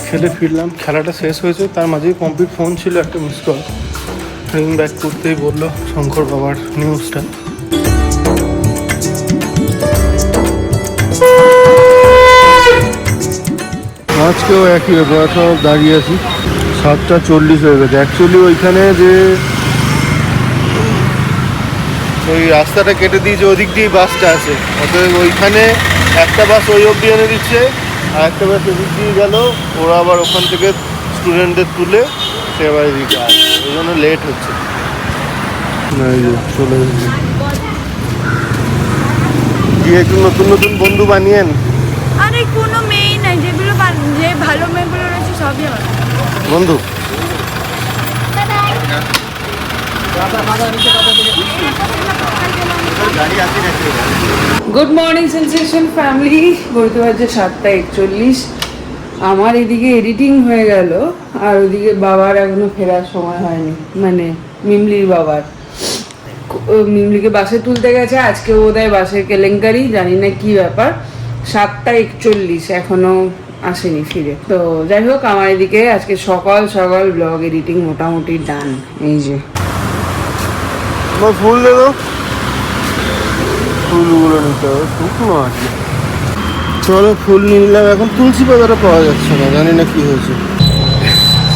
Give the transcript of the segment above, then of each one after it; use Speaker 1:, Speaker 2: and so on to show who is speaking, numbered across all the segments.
Speaker 1: খেলে ফিরলাম, খেলাটা শেষ হয়েছে, তার মাঝেই কমপ্লিট ফোন ছিল, একটা মিস কল। রিং ব্যাক করতেই বললো শঙ্কর বাবার নিউজটা। আজকেও একই ব্যাপার, সব দাঁড়িয়ে আছি। 7:40 হয়ে গেছে। অ্যাকচুয়ালি ওইখানে যে ওই রাস্তাটা কেটে দিয়েছে, ওদিক দিয়েই বাসটা আছে, অতএব ওইখানে একটা বাস ওই অবধি এনে দিচ্ছে, আর একটা বাস এদিক দিয়ে গেল, ওরা আবার ওখান থেকে স্টুডেন্টদের তুলে সে আবার এদিকে আসে, ওই জন্য লেট হচ্ছে। চলে এসেছি, গিয়ে একটু নতুন নতুন বন্ধু বানিয়েন।
Speaker 2: আরে কোনো মেয়েই নাই, যেগুলো যে ভালো মেয়েগুলো রয়েছে সবই আমার
Speaker 1: বন্ধু।
Speaker 3: Good morning sensation family. বলতে পারছে 7:41। আমার এদিকে এডিটিং হয়ে গেল, আর ওদিকে বাবার এখনো ফেরার সময় হয়নি, মানে মিমলির বাবার। মিমলিকে বাসে তুলতে গেছে, আজকে বোধহয় বাসের কেলেঙ্কারি, জানি না কি ব্যাপার। 7:41 এখনো আসেনি ফিরে। তো যাই হোক, আমার এদিকে আজকে সকাল সকাল ব্লগ এডিটিং মোটামুটি ডান। এই যে
Speaker 1: ফুল দেবো, ফুলগুলো নিতে হবে, শুকনো আছে। চলো ফুল নিলাম। এখন তুলসী পাতাটা পাওয়া যাচ্ছে না, জানি না কি হয়েছে।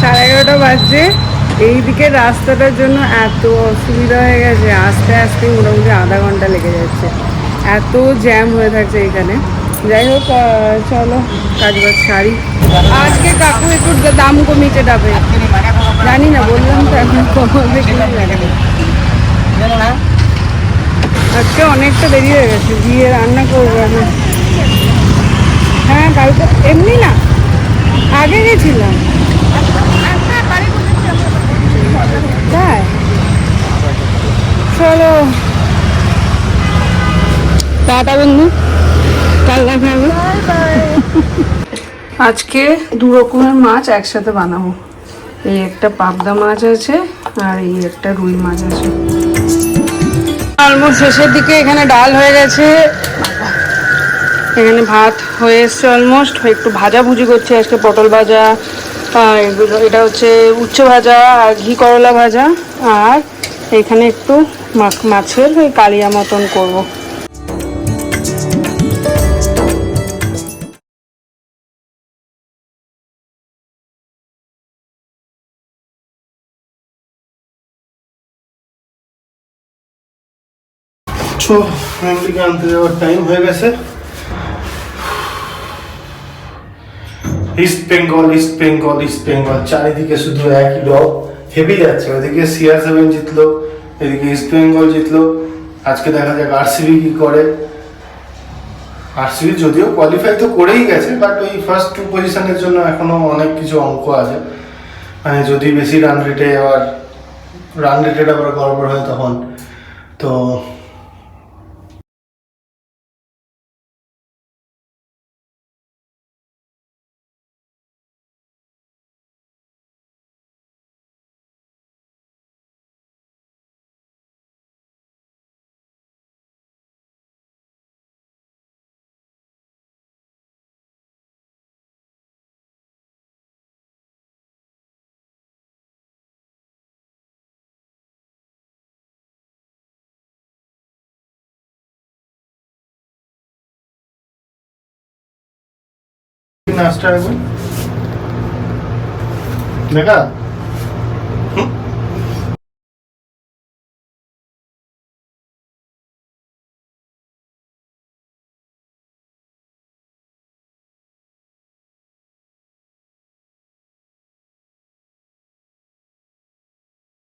Speaker 3: 11:30 বাজছে। এইদিকে রাস্তাটার জন্য এত অসুবিধা হয়ে গেছে, আস্তে আস্তে মোটামুটি আধা ঘন্টা লেগে যাচ্ছে, এত জ্যাম হয়ে থাকছে এখানে। যাই হোক, চলো কাজ বাজ সারি। আজকে কাকু একটু দাম কমিয়েছে ডাবে, জানি না, বললাম তো এখন কমাবে কি না। আজকে অনেকটা দেরি হয়ে গেছে, গিয়ে রান্না করবো এখন। হ্যাঁ কালকে এমনি না, আগে গেছিলাম। তাই চলো, টাটা বন্ধু, কাল দেখা হবে। আজকে দু রকমের মাছ একসাথে বানাবো। এই একটা পাবদা মাছ আছে, আর এই একটা রুই মাছ আছে। অলমোস্ট শেষের দিকে। এখানে ডাল হয়ে গেছে, এখানে ভাত হয়ে এসছে অলমোস্ট। একটু ভাজা ভুজি করছি আজকে, পটল ভাজা, এটা হচ্ছে উচ্ছে ভাজা আর ঘি করলা ভাজা, আর এখানে একটু মাছের ওই কালিয়া মতন করবো।
Speaker 1: ফ্যামিলিকে আনতে যাওয়ার টাইম হয়ে গেছে। East Bengal, east Bengal, east Bengal, চারিদিকে শুধু একই রব। হেভি যাচ্ছে, ওইদিকে CR7 জিতলো, এদিকে ইস্ট বেঙ্গল জিতলো। আজকে দেখা যাক RCB কি করে। RCB যদিও কোয়ালিফাই তো করেই গেছে, বাট ওই ফার্স্ট 2 পজিশনের জন্য এখনো অনেক কিছু অঙ্ক আছে। মানে যদি বেশি রান রেটে আবার গড়বড় হয় তখন তো। নাচটা এখন দেখা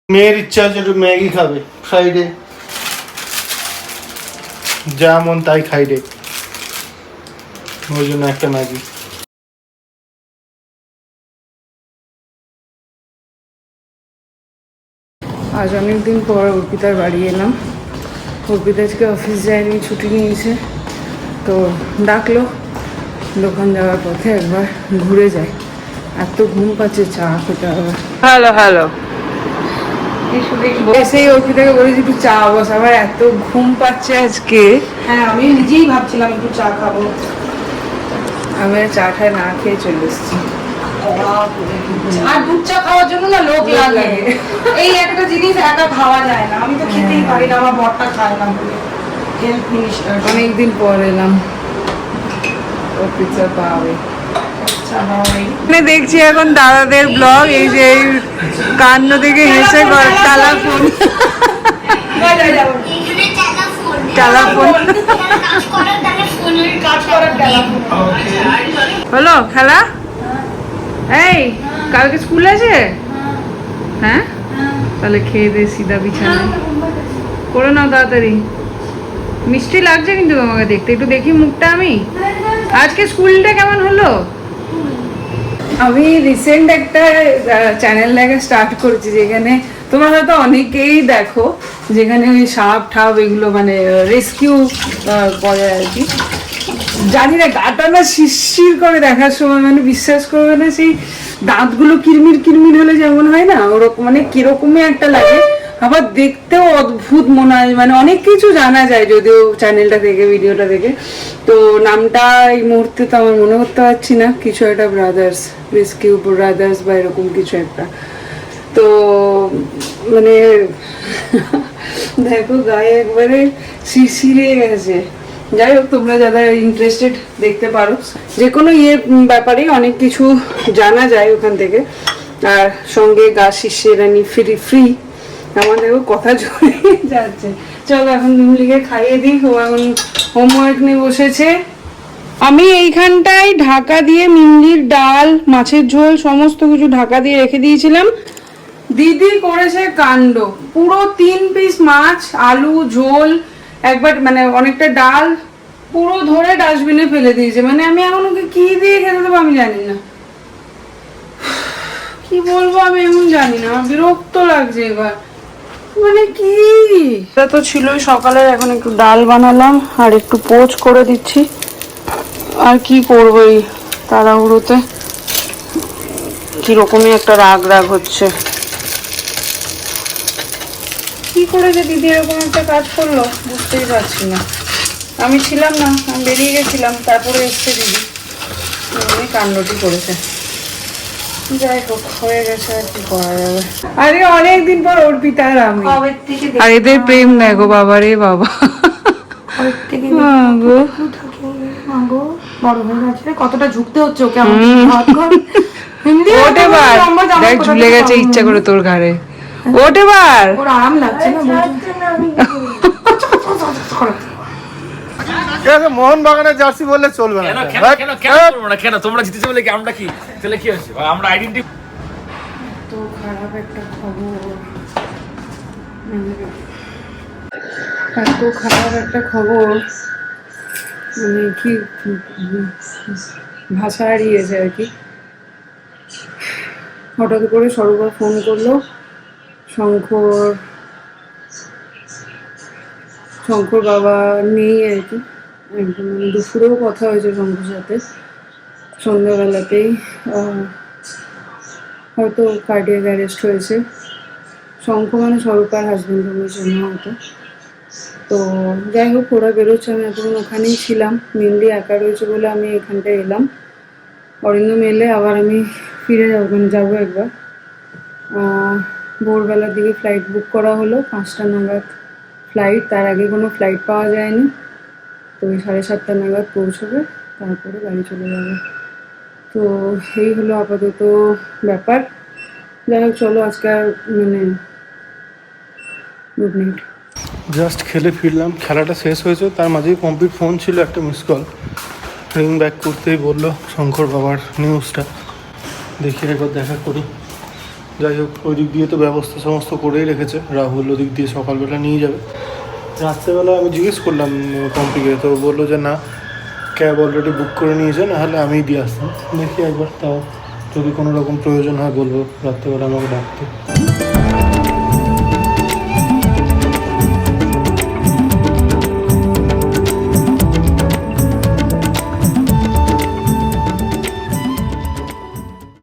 Speaker 1: মেয়ের ইচ্ছা আছে একটু ম্যাগি খাবে ফ্রাইডে, যা মন তাই খাই রে, ওই জন্য একটা ম্যাগি।
Speaker 3: আজ অনেকদিন পর অর্পিতার বাড়ি এলাম। অর্পিতা আজকে অফিস যায়নি, ছুটি নিয়েছে, তো ডাকলো দোকান যাওয়ার পথে একবার ঘুরে যায়। এত ঘুম পাচ্ছে, চা খেতে হবে। হ্যালো হ্যালো, এসেই অর্পিতাকে বলেছি একটু চা বস, আবার এত ঘুম পাচ্ছে আজকে।
Speaker 2: হ্যাঁ, আমি নিজেই ভাবছিলাম একটু চা খাবো।
Speaker 3: আমি চা খাই না খেয়ে চলে এসেছি।
Speaker 4: আর দুধ চা খাওয়ার জন্য না লোক লাগে। এই একটা জিনিস একা খাওয়া যায় না, আমি তো খেতেই পারি না, আমার বরটা খায় না বলে। হেলথ মিনিস্টার
Speaker 3: অনেকদিন পর এলাম, ও পিৎজা পাবে। মানে দেখছি এখন দাদাদের ব্লগ, এই যে এই কান্ন থেকে হেসে টালা ফোন হলো খেলা। এই কালকে স্কুল আছে? হ্যাঁ, তাহলে খেয়ে দে সিধা বিছানায় করে নাও তাড়াতাড়ি। মিষ্টি লাগছে কিন্তু তোমাকে দেখতে, একটু দেখি মুখটা আমি। আজকে স্কুলটা কেমন হলো? আমি রিসেন্ট একটা চ্যানেল দেখা স্টার্ট করেছি, যেখানে তোমরা হয়তো অনেকেই দেখো, যেখানে ওই সাপ ঠাপ এগুলো মানে রেস্কিউ করে আর কি। জানি না, গাটা না শিরশির করে দেখার সময়, মানে বিশ্বাস করবে না, সেই দাঁতগুলো কিরমির কিরমির হলে যেমন হয় না, ওরকম মানে কিরকমই একটা লাগে। আবার দেখতেও অদ্ভুত মনে হয়, মানে অনেক কিছু জানা যায় যদিও চ্যানেলটা থেকে, ভিডিওটা দেখে। তো নামটা এই মুহূর্তে তো আমার মনে করতে পারছি না, কিছু একটা ব্রাদার্স, রেস্কিউ ব্রাদার্স বা এরকম কিছু একটা। তো মানে দেখো গায়ে একবারে শিরশিরে গেছে। যাই হোক, তোমরা যারা ইন্টারেস্টেড দেখতে পারো, যে কোনো ব্যাপারে অনেক কিছু জানা যায় ওখান থেকে। আর সঙ্গে গা শিরশিরানি ফ্রি। আমার দেখো কথা জড়িয়ে যাচ্ছে। চলো এখন মিমলিকে খাইয়ে দিই, ও এখন হোমওয়ার্ক নিয়ে বসেছে। আমি এইখানটায় ঢাকা দিয়ে মিমলির ডাল, মাছের ঝোল সমস্ত কিছু ঢাকা দিয়ে রেখে দিয়েছিলাম। দিদি করেছে কাণ্ড, পুরো 3 পিস মাছ, আলু ঝোল, একবার মানে অনেকটা ডাল পুরো ধরে ডাস্টবিনে ফেলে দিয়েছে। মানে আমি এখন ওকে কি দিয়ে খেতে দেবো আমি জানি না, কি বলবো আমি এমন জানি না, আমার বিরক্ত লাগছে এবার। মানে কি, এটা তো ছিলই সকালে, এখন একটু ডাল বানালাম আর একটু পোচ করে দিচ্ছি। আর কি করবো এই তাড়াহুড়োতে, কিরকমই একটা রাগ হচ্ছে। কি করে যে দিদি এরকম একটা কাজ করলো বুঝতেই পারছি না। আমি ছিলাম না, আমি বেরিয়ে গেছিলাম, তারপরে এসছে দিদি, কাণ্ডটি করেছে। যাই হোক, হয়ে গেছে, আর কি করা যাবে। আরে অনেকদিন পর অর্পিতা আর আমি, আর এদের প্রেম দেখো বাবা রে বাবা।
Speaker 4: বড় হয়ে গেছে, কতটা ঝুঁকতে হচ্ছে ওকে।
Speaker 3: ওঠে বার, দেখ ঝুলে গেছে ইচ্ছা করে তোর ঘাড়ে। ওঠে বার,
Speaker 4: ওর আরাম লাগছে না।
Speaker 1: মোহন বাগানের জার্সি বললে চলবে না।
Speaker 5: কেন তোমরা জিতেছো বলে কি আমরা কি তাহলে কি হয়েছে? আমরা আইডেন্টি
Speaker 3: তো খারাপ একটা খবর, এত খারাপ একটা খবর, মানে কি ভাষা হারিয়েছে আর কি। হঠাৎ করে সরোবর ফোন করলো, শঙ্কর বাবা নেই আর কি, একদম মানে দুপুরেও কথা হয়েছে শঙ্কর সাথে, সন্ধ্যাবেলাতেই হয়তো কার্ডিয়াক অ্যারেস্ট হয়েছে। শঙ্খ মানে স্বরূপার হাজবেন্ড হয়েছে না হয়তো। তো যাই হোক, ওরা বেরোচ্ছে, আমি এতক্ষণ ওখানেই ছিলাম, মেনলি একা রয়েছে বলে আমি এখানটায় এলাম। অরিন্দম এলে আবার আমি ফিরে যাবো, মানে যাবো একবার। ভোরবেলার দিকে ফ্লাইট বুক করা হলো, 5টা নাগাদ ফ্লাইট, তার আগে কোনো ফ্লাইট পাওয়া যায়নি। তো ওই 7:30 নাগাদ পৌঁছবে, তারপরে বাড়ি চলে যাবে। তো এই হলো আপাতত ব্যাপার। যাই হোক, চলো আজকে আর মানে গুড নাইট।
Speaker 1: জাস্ট খেলে ফিরলাম, খেলাটা শেষ হয়েছে, তার মাঝেই কমপ্লিট ফোন ছিল, একটা মিস কল। রিং ব্যাক করতেই বললো শঙ্কর বাবার নিউজটা, দেখি একবার দেখা করি। যাই হোক, ওই দিক দিয়ে তো ব্যবস্থা সমস্ত করেই রেখেছে, রাহুল ওদিক দিয়ে সকালবেলা নিয়ে যাবে। রাত্রেবেলা আমি জিজ্ঞেস করলাম পম্পিকে, তো বললো যে না, ক্যাব অলরেডি বুক করে নিয়েছে, নাহলে আমিই দিয়ে আসতাম। দেখি একবার, তাও যদি কোনো রকম প্রয়োজন হয় বলবো রাত্রেবেলা আমাকে ডাকতে।